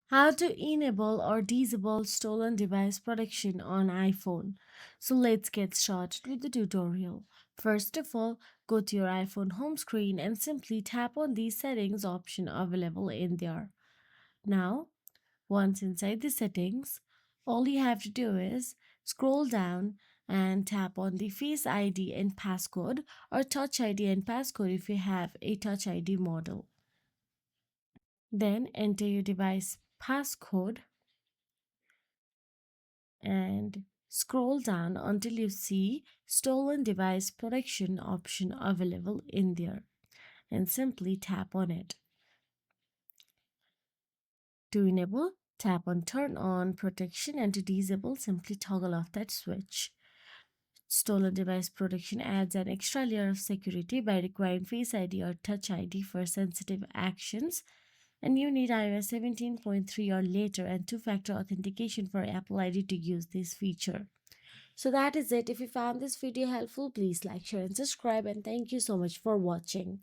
How to enable or disable stolen device protection on iPhone. So let's get started with the tutorial. First of all, go to your iPhone home screen and simply tap on the settings option available in there. Now, once inside the settings, all you have to do is scroll down and tap on the Face ID and passcode or Touch ID and passcode if you have a Touch ID model. Then enter your device passcode and scroll down until you see stolen device protection option available in there and simply tap on it. To enable, tap on turn on protection, and to disable, simply toggle off that switch. Stolen device protection adds an extra layer of security by requiring Face ID or Touch ID for sensitive actions, and you need iOS 17.3 or later and two-factor authentication for Apple ID to use this feature. So that is it. If you found this video helpful, please like, share, and subscribe. And thank you so much for watching.